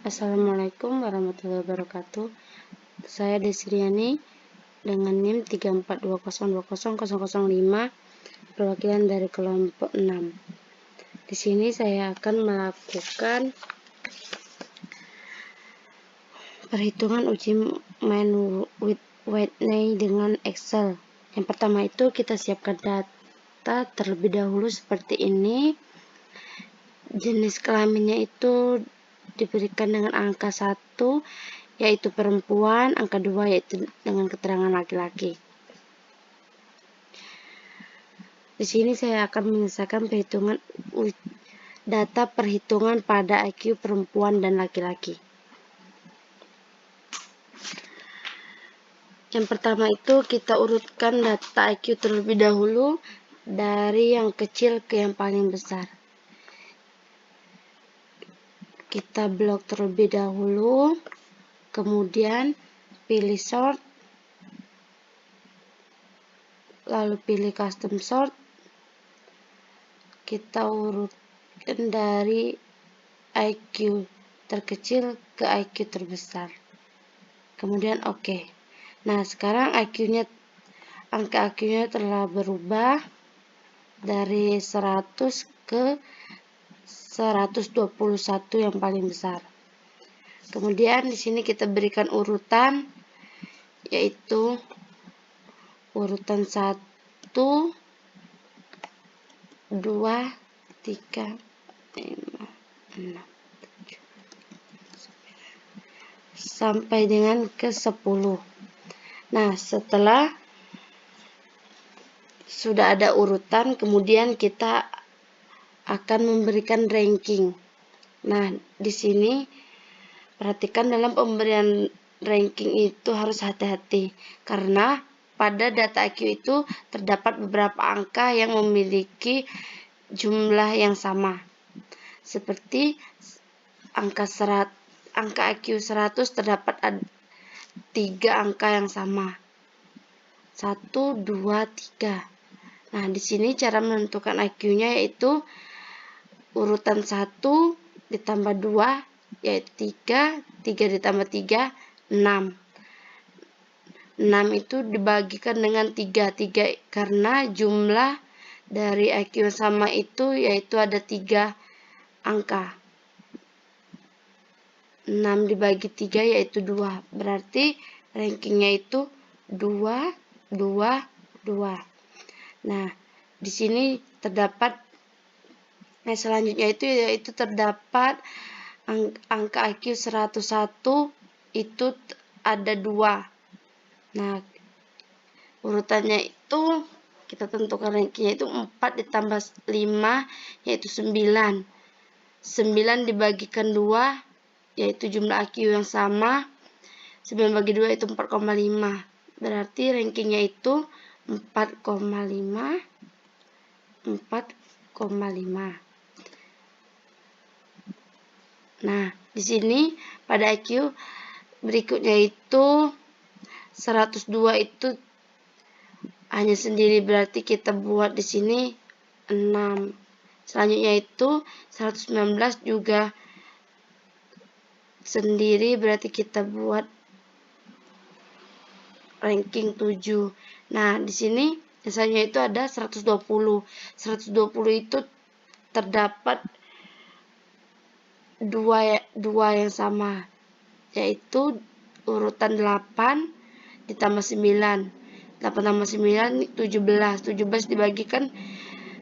Assalamualaikum warahmatullahi wabarakatuh. Saya Desriani dengan NIM 342020005, perwakilan dari kelompok 6. Di sini saya akan melakukan perhitungan uji main with Whitney dengan Excel. Yang pertama itu kita siapkan data terlebih dahulu seperti ini. Jenis kelaminnya itu diberikan dengan angka 1, yaitu perempuan, angka 2 yaitu dengan keterangan laki-laki. Di sini saya akan menyelesaikan perhitungan data perhitungan pada IQ perempuan dan laki-laki. Yang pertama itu kita urutkan data IQ terlebih dahulu dari yang kecil ke yang paling besar. Kita blok terlebih dahulu, kemudian pilih sort, lalu pilih custom sort. Kita urutkan dari IQ terkecil ke IQ terbesar, kemudian oke. Nah, sekarang angka IQ-nya telah berubah dari 100 ke 121 yang paling besar. Kemudian di sini kita berikan urutan, yaitu urutan 1, 2, 3, 4, 5, 6, 7, sampai dengan ke 10. Nah, setelah sudah ada urutan, kemudian kita akan memberikan ranking. Nah, di sini perhatikan dalam pemberian ranking itu harus hati-hati, karena pada data IQ itu terdapat beberapa angka yang memiliki jumlah yang sama. Seperti angka IQ 100 terdapat 3 angka yang sama. 1, 2, 3. Nah, di sini cara menentukan IQ-nya yaitu urutan 1 ditambah 2 yaitu 3, 3 ditambah 3, 6. 6 itu dibagikan dengan 3 karena jumlah dari IQ yang sama itu yaitu ada 3 angka. 6 dibagi 3 yaitu 2, berarti rankingnya itu 2, 2, 2. Nah, di sini terdapat selanjutnya yaitu terdapat angka IQ 101 itu ada 2. Nah, urutannya itu kita tentukan rankingnya itu 4 ditambah 5 yaitu 9. 9 dibagikan 2 yaitu jumlah IQ yang sama. 9 bagi 2 itu 4,5. Berarti rankingnya itu 4,5. Nah, di sini pada IQ berikutnya itu 102 itu hanya sendiri, berarti kita buat di sini 6. Selanjutnya itu 119 juga sendiri, berarti kita buat ranking 7. Nah, di sini misalnya itu ada 120. 120 itu terdapat 2 yang sama, yaitu urutan 8 ditambah 9. 8 tambah 9 17. 17 dibagikan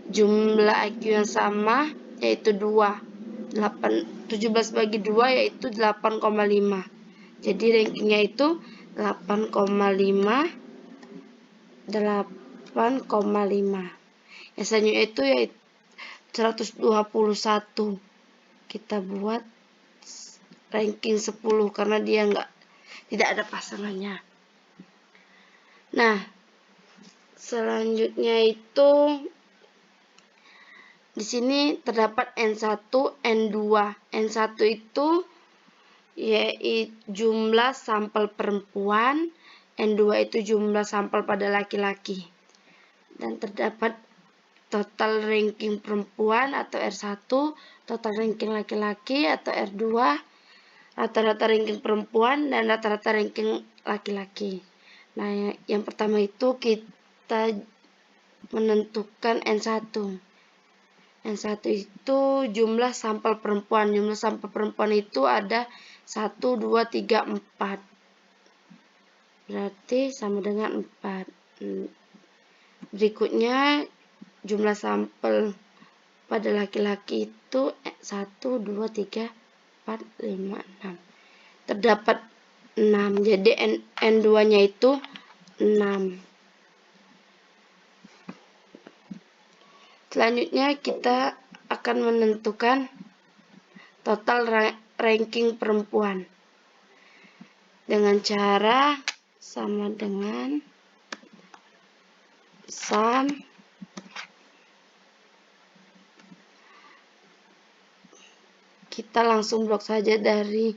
jumlah IQ yang sama yaitu 2. 17 bagi 2 yaitu 8,5. Jadi rankingnya itu 8,5. Yang selanjutnya itu yaitu 121. Kita buat ranking 10 karena dia tidak ada pasangannya. Nah, selanjutnya itu di sini terdapat N1, N2. N1 itu yaitu jumlah sampel perempuan, N2 itu jumlah sampel pada laki-laki. Dan terdapat total ranking perempuan atau R1, total ranking laki-laki atau R2, rata-rata ranking perempuan dan rata-rata ranking laki-laki. Nah, yang pertama itu kita menentukan N1. N1 itu jumlah sampel perempuan. Jumlah sampel perempuan itu ada 1, 2, 3, 4. Berarti sama dengan 4. Berikutnya jumlah sampel pada laki-laki itu 1, 2, 3, 4, 5, 6. Terdapat 6. Jadi N2-nya itu 6. Selanjutnya kita akan menentukan total ranking perempuan dengan cara sama dengan sum kita langsung blok saja dari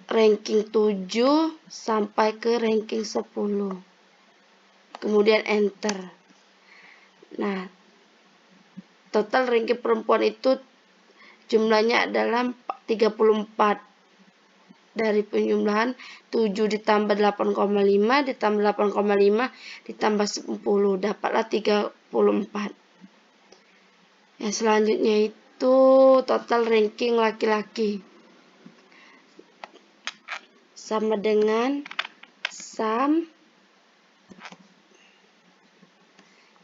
ranking 7 sampai ke ranking 10. Kemudian enter. Nah, total ranking perempuan itu jumlahnya adalah 34. Dari penjumlahan 7 ditambah 8,5 ditambah 8,5 ditambah 10 dapatlah 34. Yang selanjutnya itu total ranking laki-laki sama dengan sum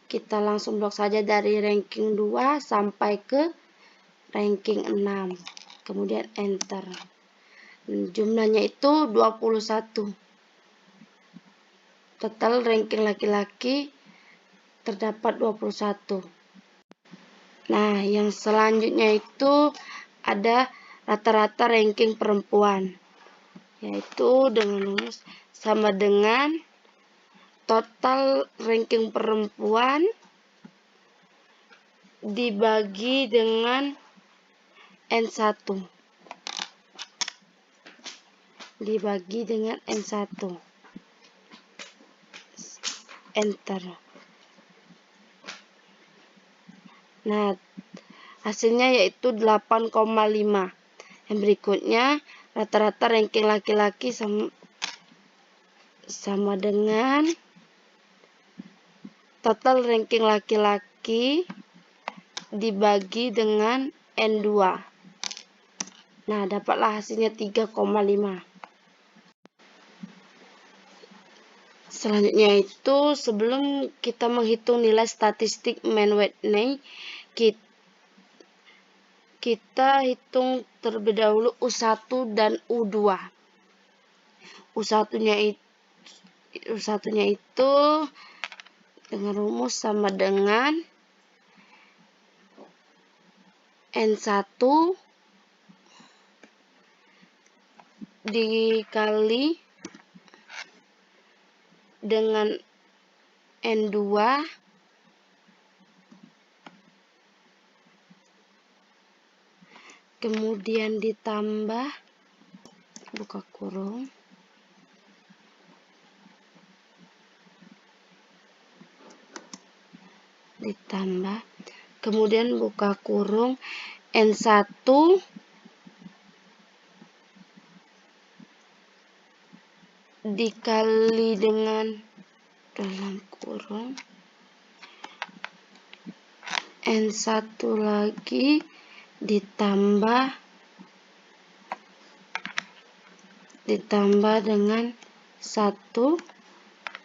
kita langsung blok saja dari ranking 2 sampai ke ranking 6. Kemudian enter. Jumlahnya itu 21. Total ranking laki-laki terdapat 21. Nah, yang selanjutnya itu ada rata-rata ranking perempuan. Yaitu dengan rumus sama dengan total ranking perempuan dibagi dengan N1. Dibagi dengan N1. Enter. Nah, hasilnya yaitu 8,5. Yang berikutnya, rata-rata ranking laki-laki sama dengan total ranking laki-laki dibagi dengan N2. Nah, dapatlah hasilnya 3,5. Selanjutnya itu sebelum kita menghitung nilai statistik mean Whitney, kita hitung terlebih dahulu U1 dan U2. U1-nya itu dengan rumus sama dengan N1 dikali dengan N2 kemudian ditambah buka kurung ditambah kemudian buka kurung N1 dikali dengan dalam kurung N1 lagi ditambah dengan 1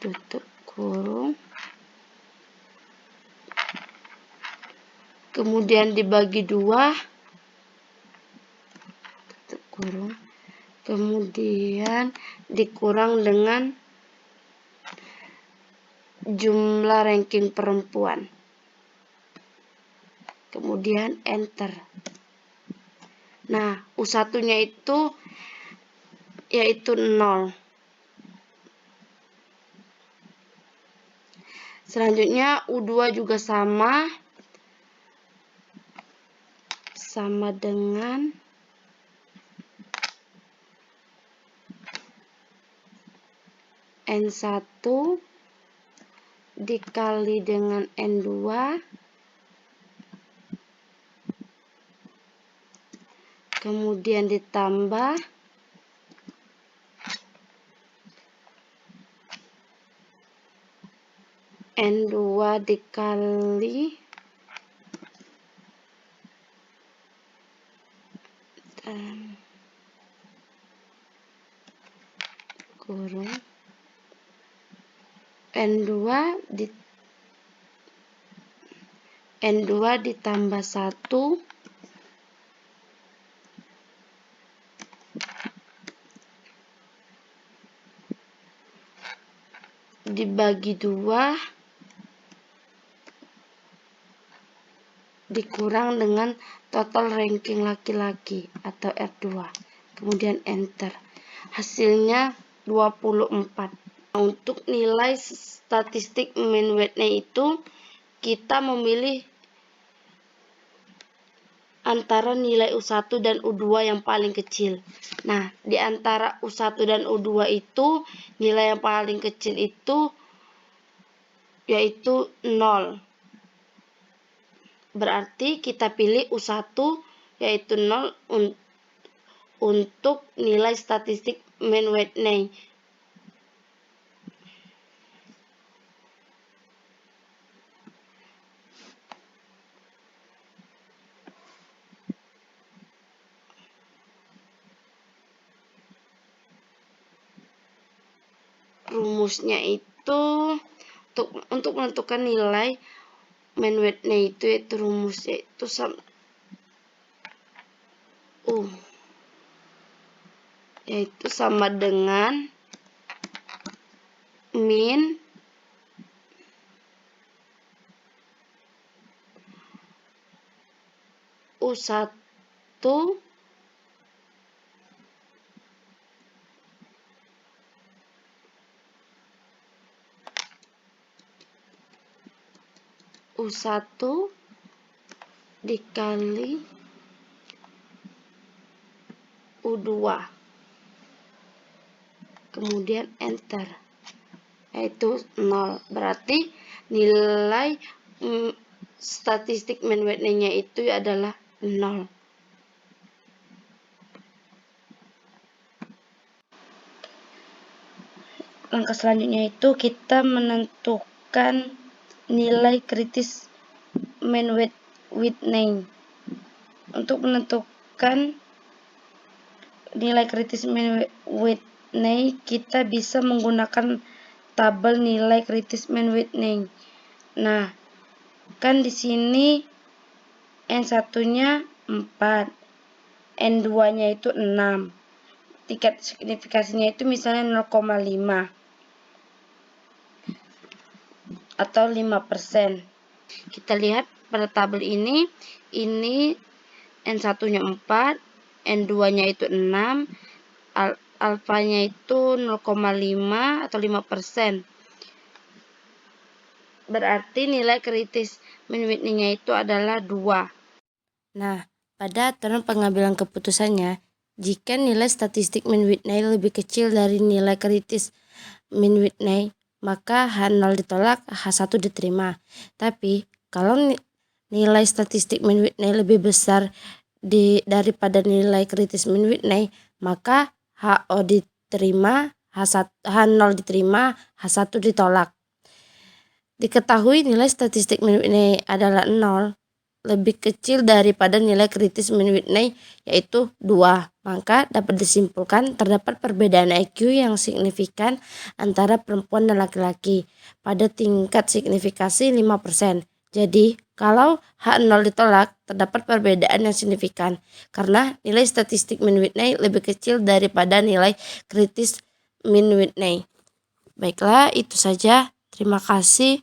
tutup kurung kemudian dibagi 2 tutup kurung kemudian dikurang dengan jumlah ranking perempuan kemudian enter. Nah, U1-nya itu yaitu 0. Selanjutnya U2 juga sama dengan N1 dikali dengan N2 kemudian ditambah N2 dikali kurung N2 ditambah 1 dibagi 2 dikurang dengan total ranking laki-laki atau R2. Kemudian enter. Hasilnya 24. Untuk nilai statistik mean weight-nya itu kita memilih antara nilai U1 dan U2 yang paling kecil. Nah, di antara U1 dan U2 itu nilai yang paling kecil itu yaitu 0. Berarti kita pilih U1 yaitu 0 untuk nilai statistik mean weight-nya. Rumusnya itu untuk menentukan nilai mean weight-nya itu yaitu rumusnya itu sama dengan min U1 dikali U2. Kemudian enter. Yaitu 0. Berarti nilai statistik mean weight-nya itu adalah 0. Langkah selanjutnya itu kita menentukan nilai kritis mean weight-nya. Untuk menentukan nilai kritis mean weight-nya, kita bisa menggunakan tabel nilai kritis mean weight-nya. Nah, kan di sini N1-nya 4, N2-nya itu 6. Tingkat signifikasinya itu misalnya 0,5 atau 5%. Kita lihat pada tabel ini N1-nya 4, N2-nya itu 6, alfanya itu 0,5 atau 5%. Berarti nilai kritis mean weight-nya itu adalah 2. Nah, pada aturan pengambilan keputusannya, jika nilai statistik mean weight-nya lebih kecil dari nilai kritis mean weight-nya, maka H0 ditolak, H1 diterima. Tapi kalau nilai statistik mean weight-nya lebih besar daripada nilai kritis mean weight-nya, maka HO diterima, H0 diterima, H1 ditolak. Diketahui nilai statistik mean weight-nya adalah 0, lebih kecil daripada nilai kritis mean weight-nya yaitu 2. Maka dapat disimpulkan terdapat perbedaan IQ yang signifikan antara perempuan dan laki-laki pada tingkat signifikasi 5%. Jadi, kalau H0 ditolak, terdapat perbedaan yang signifikan karena nilai statistik mean weight-nya lebih kecil daripada nilai kritis mean weight-nya. Baiklah, itu saja. Terima kasih.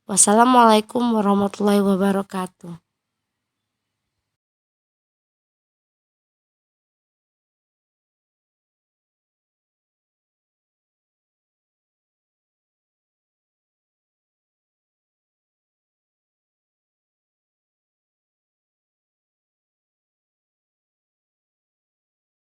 Wassalamualaikum warahmatullahi wabarakatuh.